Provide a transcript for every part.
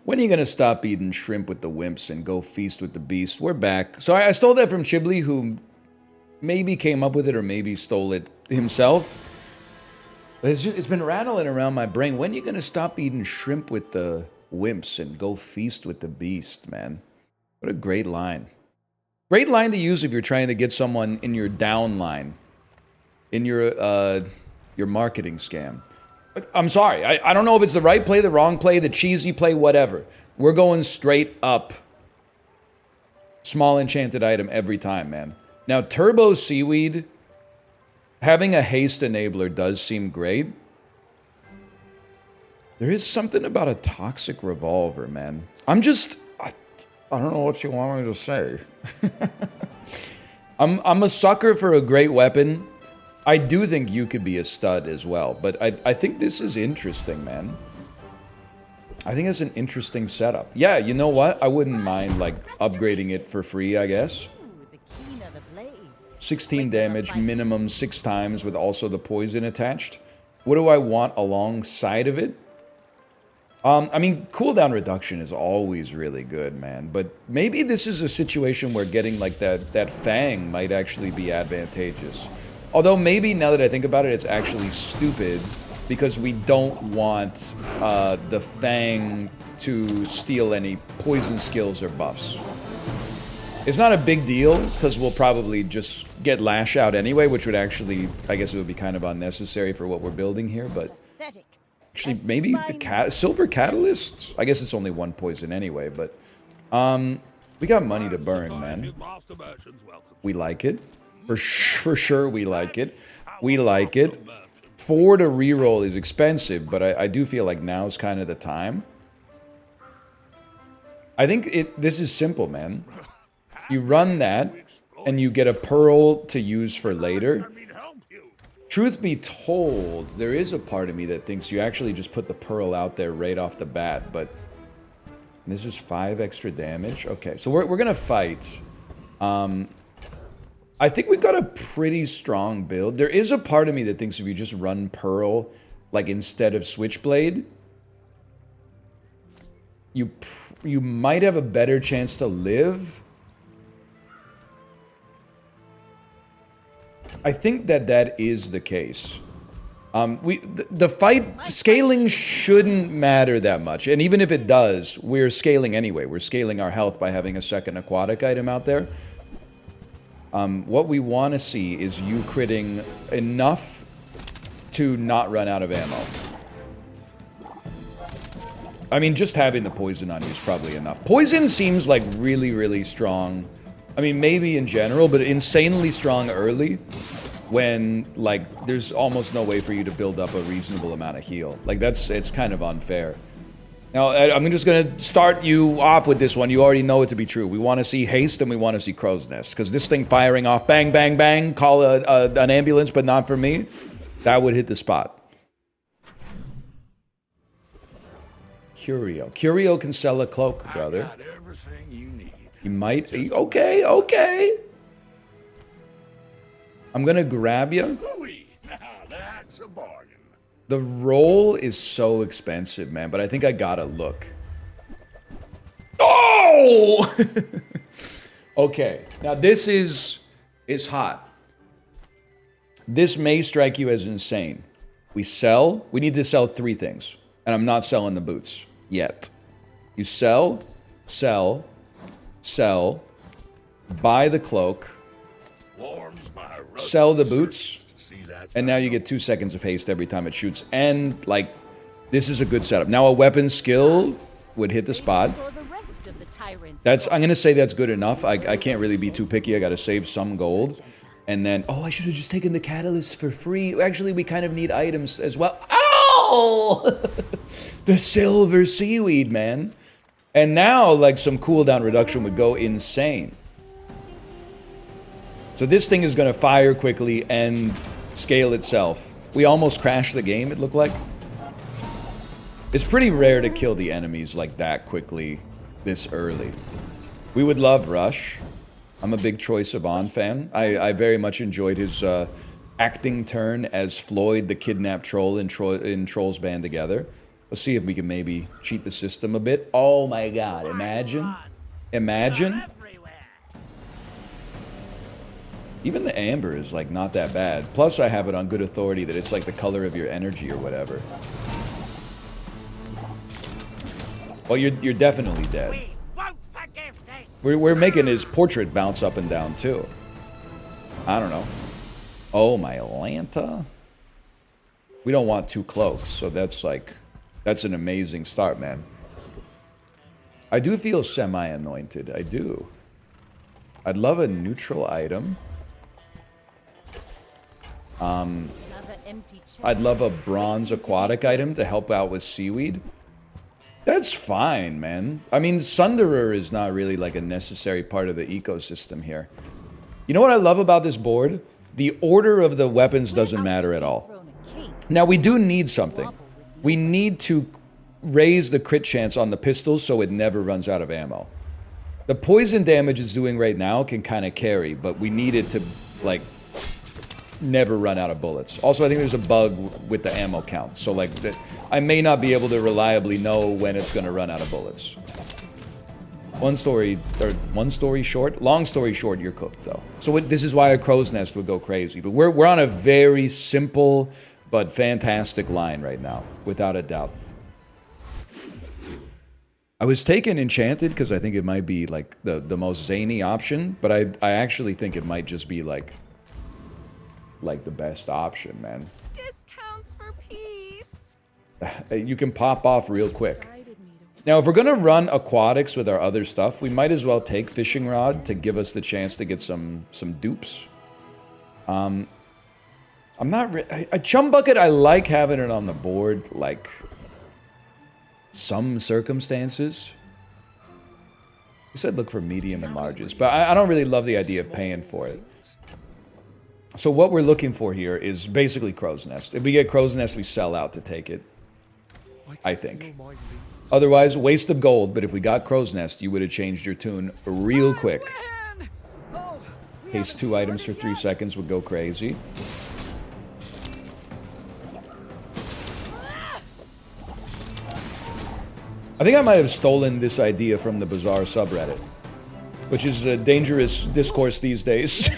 When are you gonna stop eating shrimp with the wimps and go feast with the beast? We're back. So I stole that from Chibli, who maybe came up with it or maybe stole it himself. But it's been rattling around my brain. When are you gonna stop eating shrimp with the wimps and go feast with the beast, man? What a great line. Great line to use if you're trying to get someone in your down line, in your marketing scam. I'm sorry. I don't know if it's the right play, the wrong play, the cheesy play, whatever. We're going straight up. Small enchanted item every time, man. Now, Turbo Seaweed, having a haste enabler does seem great. There is something about a toxic revolver, man. I don't know what you want me to say. I'm a sucker for a great weapon. I do think you could be a stud as well, but I think this is interesting, man. I think it's an interesting setup. Yeah, you know what? I wouldn't mind, like, upgrading it for free, I guess. 16 damage, minimum 6 times with also the poison attached. What do I want alongside of it? I mean, cooldown reduction is always really good, man. But maybe this is a situation where getting, like, that Fang might actually be advantageous. Although maybe, now that I think about it, it's actually stupid because we don't want the Fang to steal any poison skills or buffs. It's not a big deal because we'll probably just get Lash Out anyway, which would actually, I guess it would be kind of unnecessary for what we're building here, but... Actually, maybe the Silver Catalysts? I guess it's only 1 poison anyway, but... we got money to burn, man. We like it. For sure we like it. We like it. 4 to reroll is expensive, but I do feel like now's kind of the time. I think this is simple, man. You run that, and you get a pearl to use for later. Truth be told, there is a part of me that thinks you actually just put the pearl out there right off the bat, but... This is 5 extra damage? Okay, so we're gonna fight. I think we've got a pretty strong build. There is a part of me that thinks if you just run Pearl, like instead of Switchblade, you might have a better chance to live. I think that is the case. The fight, scaling shouldn't matter that much. And even if it does, we're scaling anyway. We're scaling our health by having a second aquatic item out there. What we want to see is you critting enough to not run out of ammo. I mean, just having the poison on you is probably enough. Poison seems like really, really strong. I mean, maybe in general, but insanely strong early when, like, there's almost no way for you to build up a reasonable amount of heal. Like, it's kind of unfair. Now, I'm just going to start you off with this one. You already know it to be true. We want to see haste and we want to see crow's nest. Because this thing firing off, bang, bang, bang, call an ambulance, but not for me, that would hit the spot. Curio. Curio can sell a cloak, brother. I got everything you need. He might. Okay, okay. I'm going to grab you. Ooh-wee. Now that's a bargain. The roll is so expensive, man, but I think I gotta look. Oh! Okay, now this is hot. This may strike you as insane. We need to sell 3 things. And I'm not selling the boots yet. You sell, buy the cloak, sell the boots, and now you get 2 seconds of haste every time it shoots. And, like, this is a good setup. Now a weapon skill would hit the spot. I'm gonna say that's good enough. I can't really be too picky. I gotta save some gold. And then, oh, I should have just taken the catalyst for free. Actually, we kind of need items as well. Ow! The silver seaweed, man. And now, like, some cooldown reduction would go insane. So this thing is gonna fire quickly and scale itself. We almost crashed the game, it looked like. It's pretty rare to kill the enemies like that quickly, this early. We would love Rush. I'm a big Troye Sivan fan. I very much enjoyed his acting turn as Floyd, the kidnapped troll in Trolls Band Together. Let's see if we can maybe cheat the system a bit. Oh my god, imagine. Imagine. Even the amber is like not that bad. Plus I have it on good authority that it's like the color of your energy or whatever. Well, you're definitely dead. We won't forgive this. We're making his portrait bounce up and down too. I don't know. Oh, my Atlanta. We don't want 2 cloaks, so that's like, that's an amazing start, man. I do feel semi-anointed. I do. I'd love a neutral item. I'd love a bronze aquatic item to help out with seaweed. That's fine, man. I mean, Sunderer is not really like a necessary part of the ecosystem here. You know what I love about this board? The order of the weapons doesn't matter at all. Now, we do need something. We need to raise the crit chance on the pistols so it never runs out of ammo. The poison damage it's doing right now can kind of carry, but we need it to, like, never run out of bullets. Also, I think there's a bug with the ammo count, so, like, I may not be able to reliably know when it's going to run out of bullets. Long story short, you're cooked, though. So this is why a crow's nest would go crazy. But we're on a very simple but fantastic line right now, without a doubt. I was taking Enchanted because I think it might be like the most zany option, but I actually think it might just be like the best option, man. Discounts for peace. You can pop off real quick. Now, if we're gonna run aquatics with our other stuff, we might as well take fishing rod to give us the chance to get some dupes. I'm not a chum bucket. I like having it on the board, like some circumstances. You said look for medium and larges, but I don't really love the idea of paying for it. So what we're looking for here is basically crow's nest. If we get crow's nest, we sell out to take it, I think. Otherwise, waste of gold, but if we got crow's nest, you would have changed your tune real quick. Haste 2 items for 3 seconds would go crazy. I think I might have stolen this idea from the Bazaar subreddit, which is a dangerous discourse these days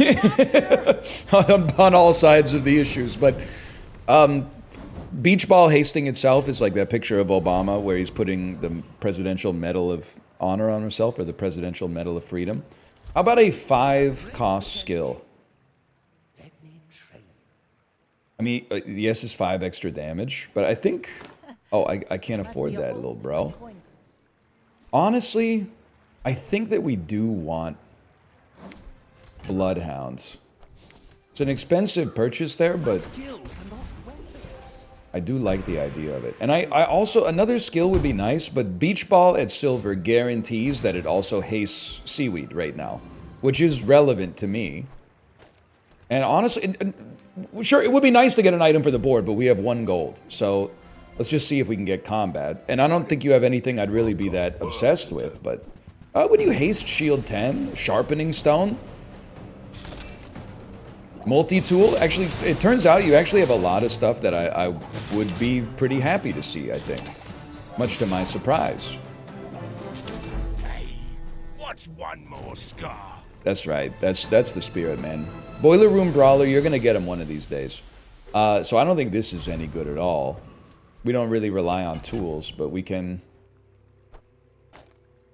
on all sides of the issues. But beach ball hasting itself is like that picture of Obama where he's putting the Presidential Medal of Honor on himself, or the Presidential Medal of Freedom. How about a 5-cost skill? I mean, yes, it's 5 extra damage, but I think... Oh, I can't afford that, little bro. Honestly, I think that we do want Bloodhounds. It's an expensive purchase there, but I do like the idea of it. And I also, another skill would be nice, but Beach Ball at Silver guarantees that it also hastes Seaweed right now, which is relevant to me. And honestly, sure, it would be nice to get an item for the board, but we have 1 gold, so... Let's just see if we can get combat. And I don't think you have anything I'd really be that obsessed with, but... would you haste Shield 10? Sharpening Stone? Multi-tool? Actually, it turns out you actually have a lot of stuff that I would be pretty happy to see, I think. Much to my surprise. Hey, what's one more scar? That's right. That's the spirit, man. Boiler Room Brawler, you're gonna get him one of these days. So I don't think this is any good at all. We don't really rely on tools, but we can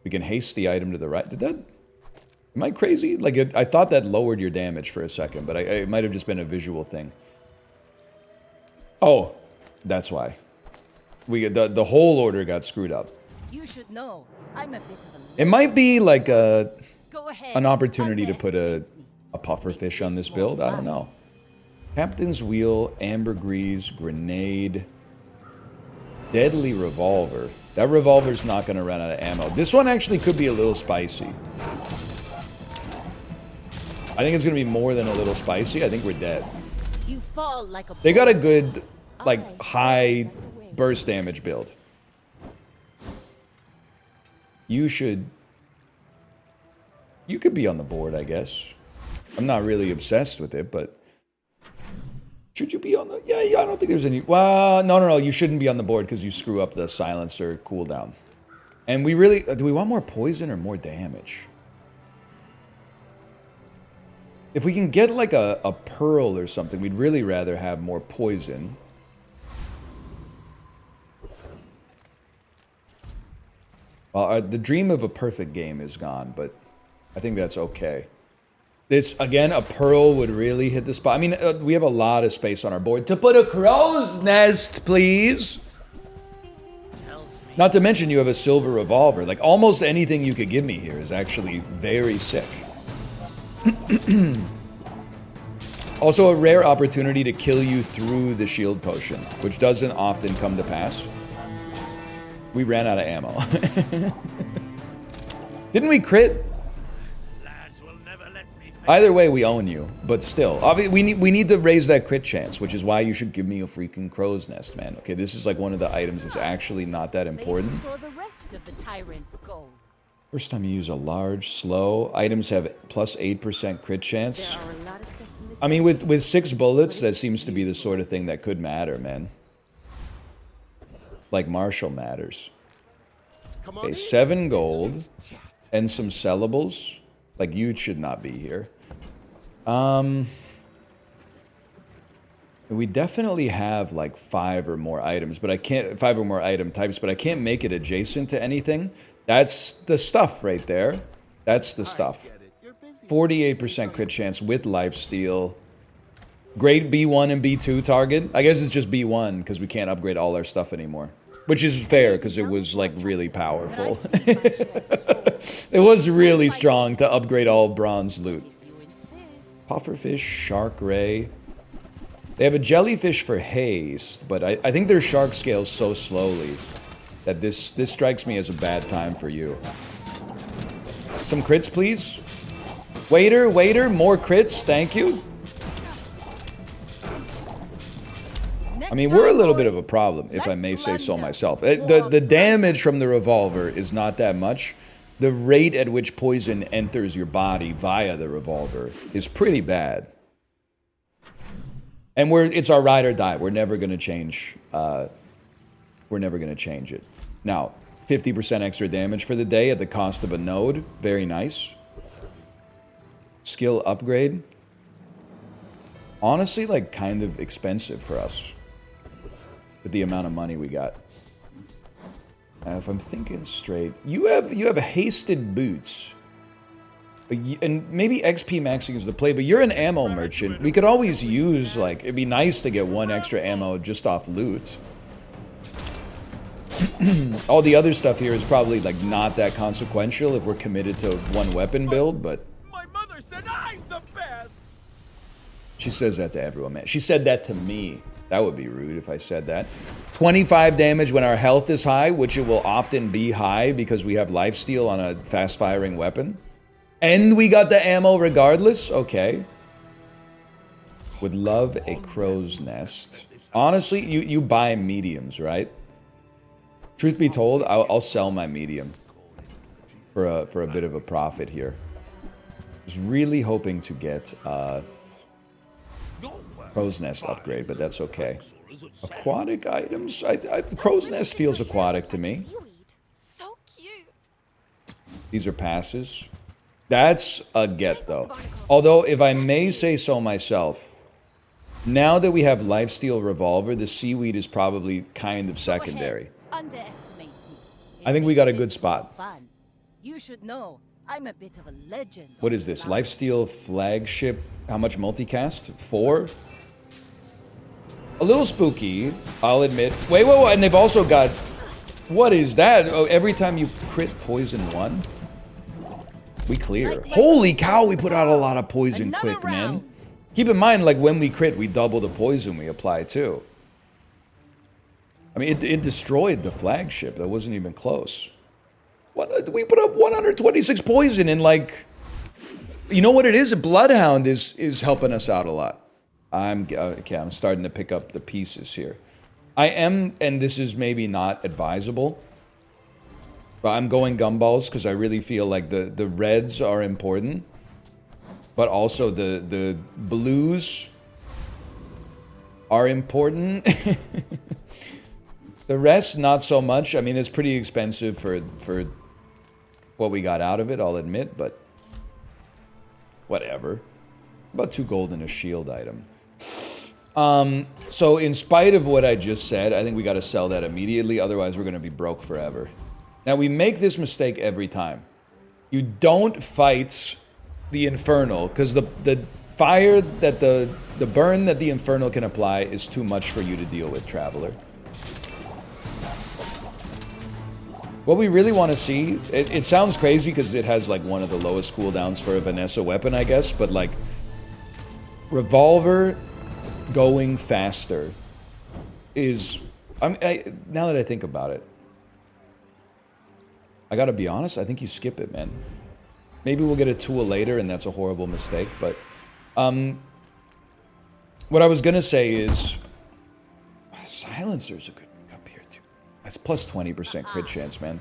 haste the item to the right. Did that... Am I crazy? Like, I thought that lowered your damage for a second, but it might have just been a visual thing. Oh, that's why. The whole order got screwed up. You should know. I'm a bit of a... It might be like Go ahead. an opportunity to put a puffer fish on this build. I don't know. Captain's Wheel, Ambergris, Grenade... Deadly Revolver. That revolver's not going to run out of ammo. This one actually could be a little spicy. I think it's going to be more than a little spicy. I think we're dead. You fall like a... They got a good, like, high burst damage build. You could be on the board, I guess. I'm not really obsessed with it, but... Should you be on the... Yeah, I don't think there's any... Well, no. You shouldn't be on the board because you screw up the silencer cooldown. And we really... do we want more poison or more damage? If we can get like a pearl or something, we'd really rather have more poison. Well, the dream of a perfect game is gone, but I think that's okay. This, again, a pearl would really hit the spot. I mean, we have a lot of space on our board. To put a crow's nest, please. Not to mention you have a silver revolver. Like, almost anything you could give me here is actually very sick. Also, a rare opportunity to kill you through the shield potion, which doesn't often come to pass. We ran out of ammo. Didn't we crit? Either way, we own you, but still. We need to raise that crit chance, which is why you should give me a freaking crow's nest, man. Okay, this is like one of the items that's actually not that important. The rest of the tyrant's gold. First time you use a large, slow. Items have plus 8% crit chance. There are a lot of steps in this. I mean, with 6 bullets, that seems to be the sort of thing that could matter, man. Like Marshall matters. Okay, 7 gold. And some sellables. Like, you should not be here. We definitely have like 5 or more items, but I can't... 5 or more item types, but I can't make it adjacent to anything. That's the stuff right there. That's the stuff. 48% crit chance with lifesteal. Great B1 and B2 target. I guess it's just B1 because we can't upgrade all our stuff anymore. Which is fair because it was like really powerful. It was really strong to upgrade all bronze loot. Pufferfish, shark ray. They have a jellyfish for haste, but I think their shark scales so slowly that this strikes me as a bad time for you. Some crits, please. Waiter, more crits, thank you. I mean, we're a little bit of a problem, if I may say so myself. The damage from the revolver is not that much. The rate at which poison enters your body via the revolver is pretty bad. And it's our ride or die. We're never going to change. We're never going to change it. Now, 50% extra damage for the day at the cost of a node. Very nice. Skill upgrade. Honestly, like, kind of expensive for us. With the amount of money we got. If I'm thinking straight, you have hasted boots, and maybe XP maxing is the play. But you're an ammo merchant. We could always use, like, it'd be nice to get 1 extra ammo just off loot. All the other stuff here is probably like not that consequential if we're committed to 1 weapon build. But my mother said I'm the best. She says that to everyone, man. She said that to me. That would be rude if I said that. 25 damage when our health is high, which it will often be high because we have lifesteal on a fast-firing weapon. And we got the ammo regardless? Okay. Would love a crow's nest. Honestly, you buy mediums, right? Truth be told, I'll sell my medium for a bit of a profit here. Was really hoping to get... crow's nest upgrade, but that's okay. Aquatic items? Crow's nest feels aquatic to me. So cute. These are passes. That's a get, though. Although, if I may say so myself, now that we have lifesteal revolver, the seaweed is probably kind of secondary. Underestimate me. I think we got a good spot. Fun. You should know I'm a bit of a legend. What is this? Lifesteal flagship? How much multicast? 4? A little spooky, I'll admit. Wait, and they've also got... What is that? Oh, every time you crit poison 1? We clear. Holy cow, we put out a lot of poison quick, man. Keep in mind, like, when we crit, we double the poison we apply, too. I mean, it destroyed the flagship. That wasn't even close. We put up 126 poison in, like... You know what it is? A Bloodhound is helping us out a lot. I'm starting to pick up the pieces here. I am, and this is maybe not advisable, but I'm going gumballs because I really feel like the reds are important, but also the blues are important. The rest, not so much. I mean, it's pretty expensive for what we got out of it, I'll admit, but whatever. About 2 gold and a shield item. So in spite of what I just said, I think we got to sell that immediately, otherwise we're going to be broke forever. Now, we make this mistake every time. You don't fight the Infernal, because the fire that the burn that the Infernal can apply is too much for you to deal with, Traveler. What we really want to see, it sounds crazy because it has like one of the lowest cooldowns for a Vanessa weapon, I guess, but like Revolver going faster is, now that I think about it, I gotta be honest, I think you skip it, man. Maybe we'll get a tool later and that's a horrible mistake, but what I was gonna say is Silencer's a good up here too. That's plus 20% crit chance, man.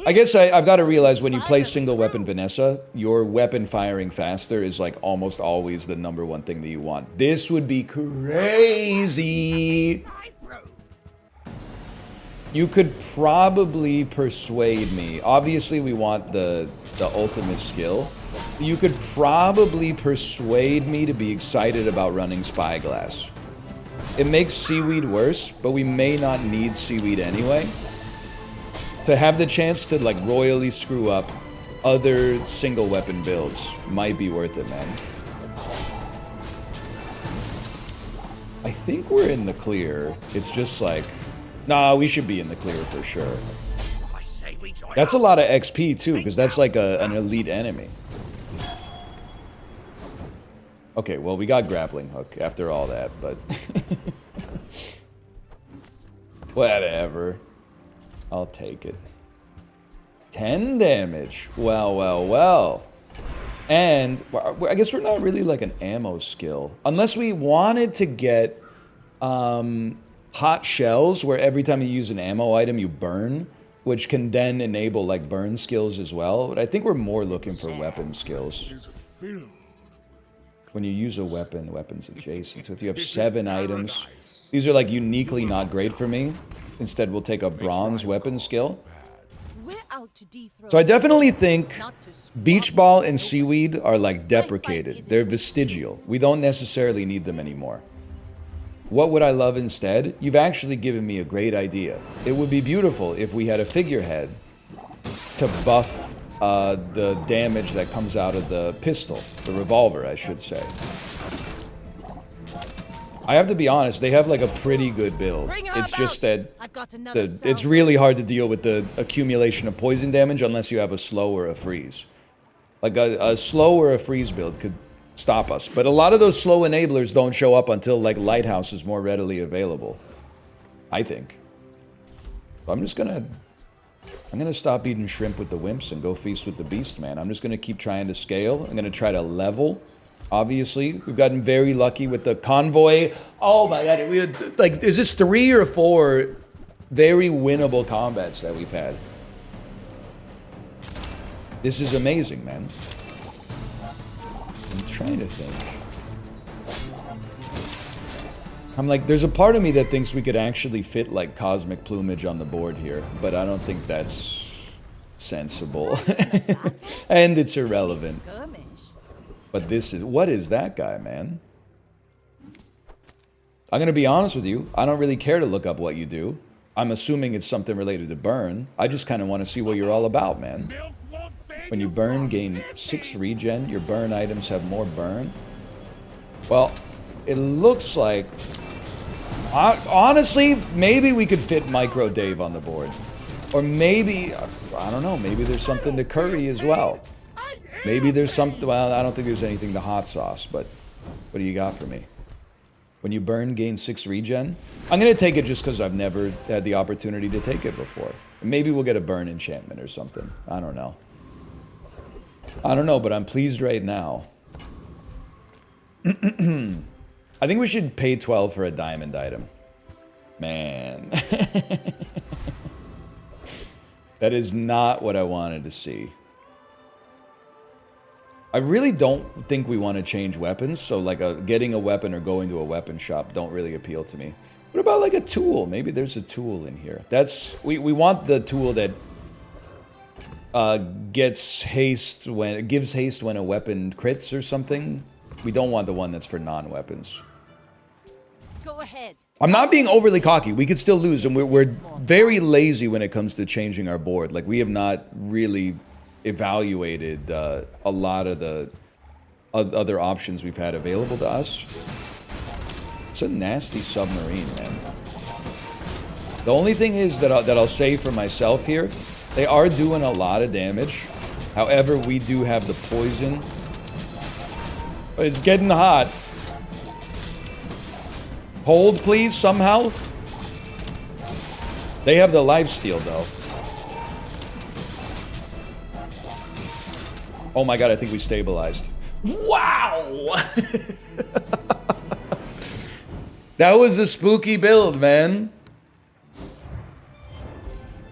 I guess I've got to realize when you play single weapon Vanessa, your weapon firing faster is like almost always the #1 thing that you want. This would be crazy. You could probably persuade me. Obviously, we want the ultimate skill. You could probably persuade me to be excited about running Spyglass. It makes Seaweed worse, but we may not need Seaweed anyway. To have the chance to like royally screw up other single weapon builds might be worth it, man. I think we're in the clear. It's just like, nah, we should be in the clear for sure. That's a lot of XP too, because that's like an elite enemy. Okay, well, we got grappling hook after all that, but whatever. I'll take it. 10 damage. Well, well, well. And I guess we're not really like an ammo skill. Unless we wanted to get hot shells, where every time you use an ammo item, you burn, which can then enable like burn skills as well. But I think we're more looking for weapon skills. When you use a weapon, weapons adjacent. So if you have 7 items, these are like uniquely not great for me. Instead, we'll take a bronze weapon skill. So I definitely think Beach Ball and Seaweed are like deprecated. They're vestigial. We don't necessarily need them anymore. What would I love instead? You've actually given me a great idea. It would be beautiful if we had a figurehead to buff the damage that comes out of the pistol, the revolver, I should say. I have to be honest, they have like a pretty good build. It's just that it's really hard to deal with the accumulation of poison damage unless you have a slow or a freeze. Like a slow or a freeze build could stop us. But a lot of those slow enablers don't show up until like Lighthouse is more readily available, I think. So I'm gonna stop eating shrimp with the wimps and go feast with the beast, man. I'm just gonna keep trying to scale. I'm gonna try to level. Obviously, we've gotten very lucky with the convoy. Oh my god, we had, like, is this 3 or 4 very winnable combats that we've had? This is amazing, man. I'm trying to think. I'm like, there's a part of me that thinks we could actually fit like cosmic plumage on the board here, but I don't think that's sensible. And it's irrelevant. But this is, what is that guy, man? I'm gonna be honest with you, I don't really care to look up what you do. I'm assuming it's something related to burn. I just kind of want to see what you're all about, man. When you burn, gain 6 regen. Your burn items have more burn. Well, it looks like... honestly, maybe we could fit Micro Dave on the board. Or maybe... I don't know. Maybe there's something to Curry as well. Maybe there's something... Well, I don't think there's anything to Hot Sauce, but... What do you got for me? When you burn, gain 6 regen? I'm going to take it just because I've never had the opportunity to take it before. Maybe we'll get a burn enchantment or something. I don't know. I don't know, but I'm pleased right now. I think we should pay 12 for a diamond item. Man. That is not what I wanted to see. I really don't think we want to change weapons, so like getting a weapon or going to a weapon shop don't really appeal to me. What about like a tool? Maybe there's a tool in here. We want the tool that gives haste when a weapon crits or something. We don't want the one that's for non-weapons. Go ahead. I'm not being overly cocky. We could still lose, and we're very lazy when it comes to changing our board. Like, we have not really evaluated a lot of the other options we've had available to us. It's a nasty submarine, man. The only thing is that I'll say for myself here, they are doing a lot of damage. However, we do have the poison. But it's getting hot. Hold, please, somehow. They have the lifesteal, though. Oh my god, I think we stabilized. Wow! That was a spooky build, man.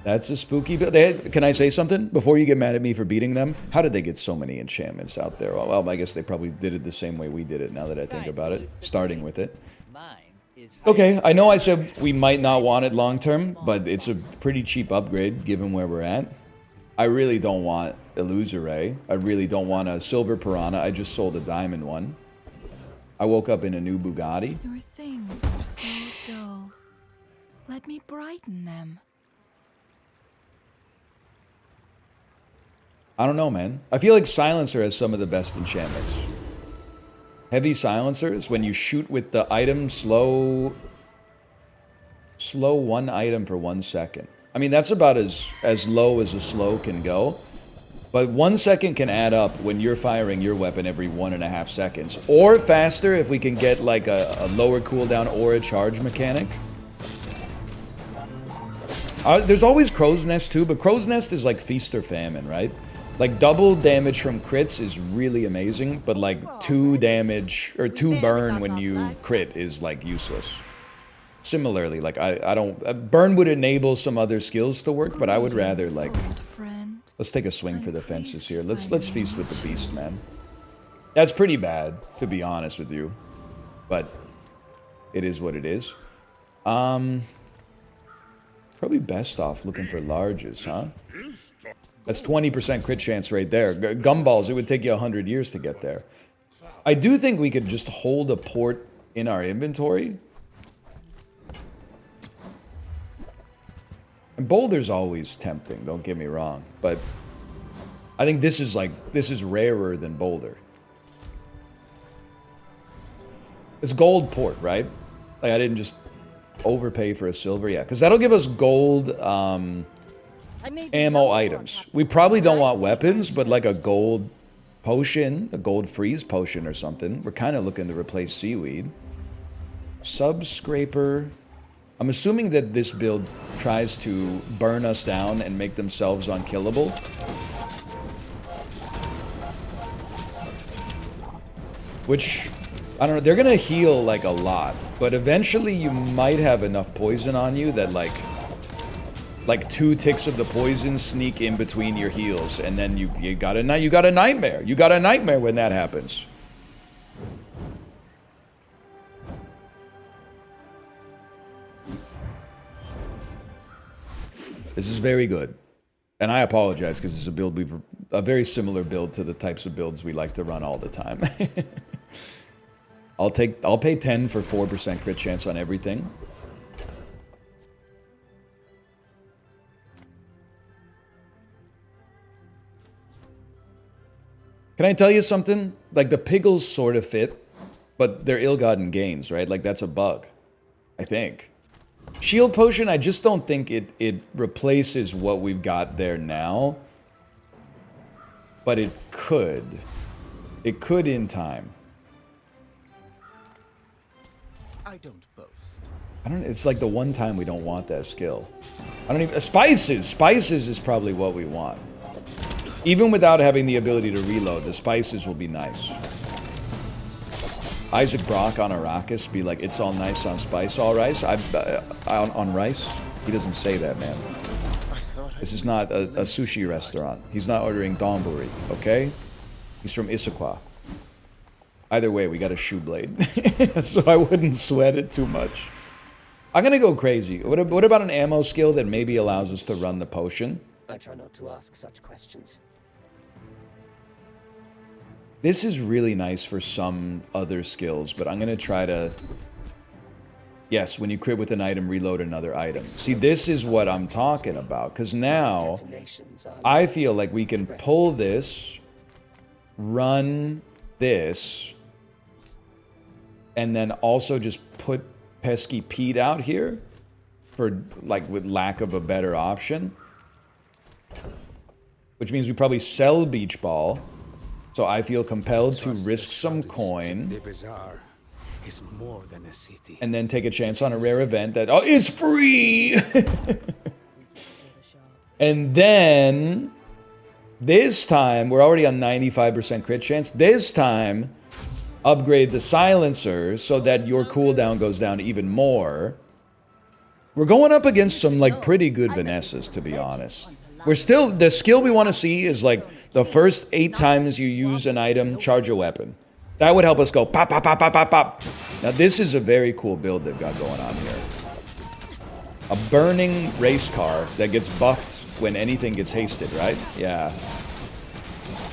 That's a spooky build. Can I say something? Before you get mad at me for beating them, how did they get so many enchantments out there? Well, I guess they probably did it the same way we did it, now that I think about it. Starting with it. Okay, I know I said we might not want it long term, but it's a pretty cheap upgrade given where we're at. I really don't want Illusoray. I really don't want a silver piranha. I just sold a diamond one. I woke up in a new Bugatti. Your things are so dull. Let me brighten them. I don't know, man. I feel like Silencer has some of the best enchantments. Heavy Silencer is when you shoot with the item slow one item for 1 second. I mean, that's about as low as a slow can go. But 1 second can add up when you're firing your weapon every 1.5 seconds. Or faster if we can get like a lower cooldown or a charge mechanic. There's always Crow's Nest too, but Crow's Nest is like feast or famine, right? Like, double damage from crits is really amazing, but like 2 damage or 2 burn when you crit is like useless. Similarly, like I don't burn would enable some other skills to work, but I would rather like let's take a swing for the fences here. Let's feast with the beast, man. That's pretty bad, to be honest with you, but it is what it is. Probably best off looking for larges, huh? That's 20% crit chance right there. Gumballs, it would take you 100 years to get there. I do think we could just hold a port in our inventory. And Boulder's always tempting, don't get me wrong. But I think this is rarer than Boulder. It's gold port, right? Like, I didn't just overpay for a silver. Yeah, because that'll give us gold ammo items. We probably don't want weapons, but like a gold potion, a gold freeze potion or something. We're kind of looking to replace seaweed. Sub-scraper. I'm assuming that this build tries to burn us down and make themselves unkillable. Which, I don't know, they're gonna heal like a lot, but eventually you might have enough poison on you that like 2 ticks of the poison sneak in between your heals, and then you got a nightmare. You got a nightmare when that happens. This is very good, and I apologize because it's a very similar build to the types of builds we like to run all the time. I'll pay 10 for 4% crit chance on everything. Can I tell you something? Like, the Piggles sort of fit, but they're ill-gotten gains, right? Like, that's a bug, I think. Shield Potion, I just don't think it replaces what we've got there now. But it could. It could in time. I don't boast. It's like the one time we don't want that skill. I don't even... Spices! Spices is probably what we want. Even without having the ability to reload, the spices will be nice. Isaac Brock on Arrakis be like, it's all nice on spice, all rice? On rice? He doesn't say that, man. This is not a sushi restaurant. He's not ordering donburi, okay? He's from Issaquah. Either way, we got a shoe blade. So I wouldn't sweat it too much. I'm gonna go crazy. What about an ammo skill that maybe allows us to run the potion? I try not to ask such questions. This is really nice for some other skills, but I'm gonna try to... Yes, when you crit with an item, reload another item. See, this is what I'm talking about, because now I feel like we can pull this, run this, and then also just put Pesky Pete out here for, like, with lack of a better option. Which means we probably sell Beach Ball. So I feel compelled to risk some coin. The Bazaar is more than a city. And then take a chance on a rare event that, oh, it's free! And then, this time, we're already on 95% crit chance. This time, upgrade the silencer so that your cooldown goes down even more. We're going up against some, like, pretty good Vanessas, to be honest. We're still, the skill we want to see is, like, the first 8 times you use an item, charge a weapon. That would help us go pop, pop, pop, pop, pop, pop. Now, this is a very cool build they've got going on here. A burning race car that gets buffed when anything gets hasted, right? Yeah.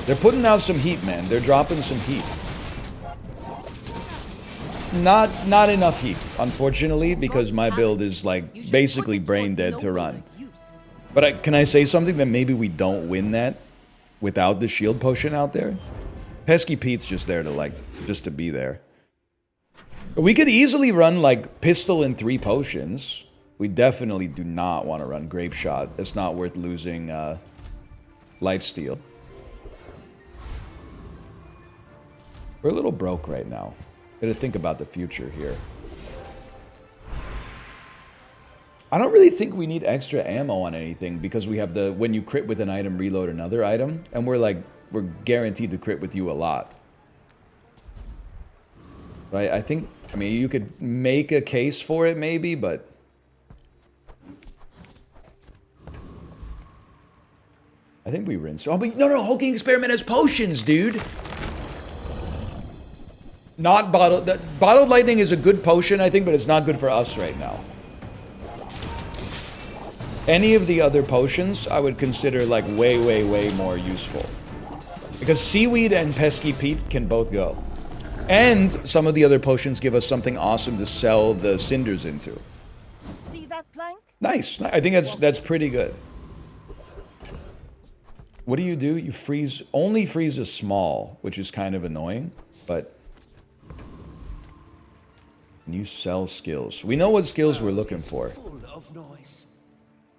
They're putting out some heat, man. They're dropping some heat. Not enough heat, unfortunately, because my build is, like, basically brain dead to run. But can I say something that maybe we don't win that without the shield potion out there? Pesky Pete's just there to, like, just to be there. We could easily run, like, pistol and 3 potions. We definitely do not want to run Grape Shot. It's not worth losing lifesteal. We're a little broke right now. Gotta think about the future here. I don't really think we need extra ammo on anything because we have the when you crit with an item, reload another item, and we're guaranteed to crit with you a lot. Right? I mean, you could make a case for it maybe, but I think we rinse. Oh, but no, Hulking Experiment has potions, dude. Not bottled. Bottled Lightning is a good potion, I think, but it's not good for us right now. Any of the other potions, I would consider, like, way, way, way more useful. Because Seaweed and Pesky Pete can both go. And some of the other potions give us something awesome to sell the cinders into. See that plank? Nice. I think that's pretty good. What do? You only freeze a small, which is kind of annoying, but... And you sell skills. We know what skills we're looking for. Full of noise.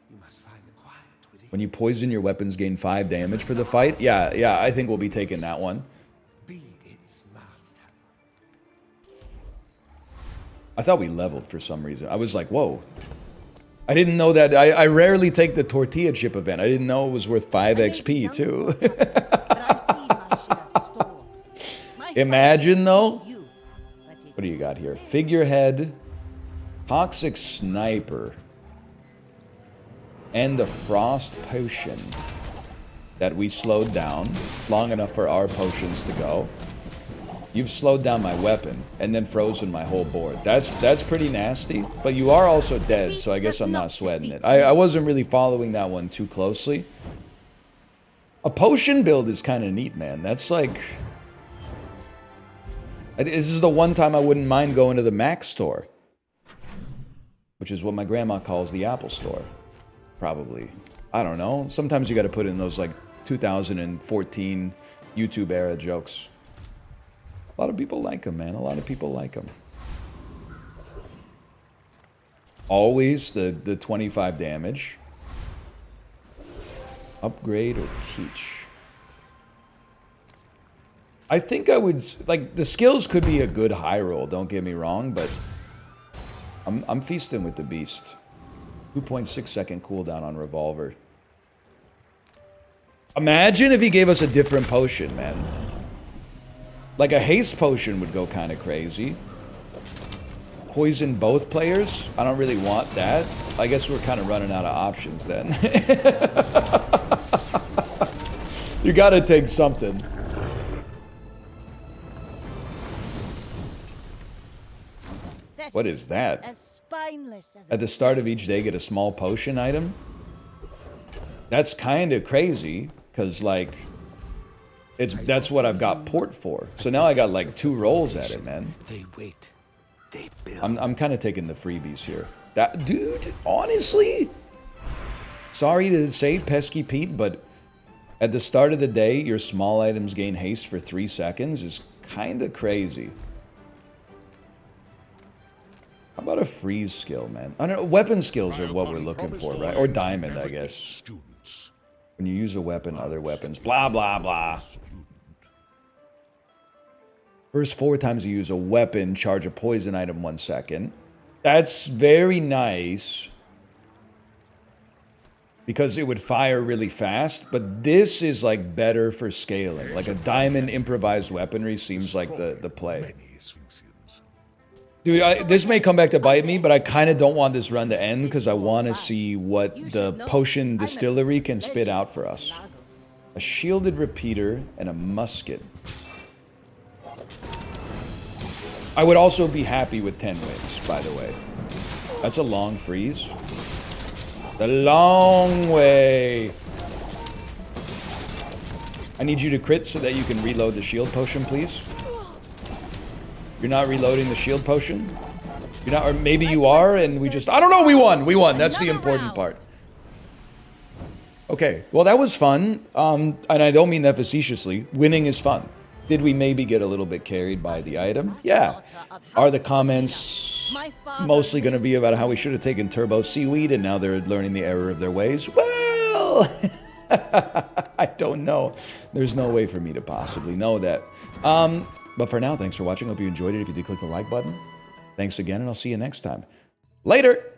You must find the quiet within. When you poison your weapons, gain 5 damage for the fight. Yeah, I think we'll be taking that one. Be its master. I thought we leveled for some reason. I was like, whoa. I didn't know that. I rarely take the tortilla chip event. I didn't know it was worth 5 XP, too. But I've seen my share of storms. My Imagine, though. fight is you, but it What do you got here? Figurehead, Toxic Sniper, and the Frost Potion that we slowed down long enough for our potions to go. You've slowed down my weapon and then frozen my whole board. That's pretty nasty, but you are also dead, so I guess I'm not sweating it. I wasn't really following that one too closely. A potion build is kind of neat, man. That's like... This is the one time I wouldn't mind going to the Mac store. Which is what my grandma calls the Apple store. Probably. I don't know. Sometimes you gotta put in those, like, 2014 YouTube era jokes. A lot of people like them, man. A lot of people like them. Always the 25 damage. Upgrade or teach. I think I would, like, the skills could be a good high roll, don't get me wrong, but I'm feasting with the beast. 2.6 second cooldown on Revolver. Imagine if he gave us a different potion, man. Like a haste potion would go kind of crazy. Poison both players? I don't really want that. I guess we're kind of running out of options then. You gotta take something. What is that? As spineless as At the start of each day, get a small potion item? That's kind of crazy, because, like, that's what I've got port for. So now I got, like, 2 rolls at it, man. They wait. They build. I'm kind of taking the freebies here. That dude, honestly, sorry to say, Pesky Pete, but at the start of the day, your small items gain haste for 3 seconds is kind of crazy. How about a freeze skill, man? I don't know. Weapon skills are what we're looking for, right? Or diamond, I guess. When you use a weapon, other weapons, blah, blah, blah. First 4 times you use a weapon, charge a poison item 1 second. That's very nice. Because it would fire really fast, but this is like better for scaling. Like a diamond improvised weaponry seems like the play. Dude, this may come back to bite me, but I kind of don't want this run to end because I want to see what the potion distillery can spit out for us. A shielded repeater and a musket. I would also be happy with 10 wins, by the way. That's a long freeze. The long way. I need you to crit so that you can reload the shield potion, please. You're not reloading the shield potion? You're not, or maybe you are, and we just... I don't know, we won! We won, that's the important part. Okay, well that was fun, and I don't mean that facetiously. Winning is fun. Did we maybe get a little bit carried by the item? Yeah. Are the comments mostly going to be about how we should have taken Turbo Seaweed and now they're learning the error of their ways? Well, I don't know. There's no way for me to possibly know that. But for now, thanks for watching. Hope you enjoyed it. If you did, click the like button. Thanks again, and I'll see you next time. Later!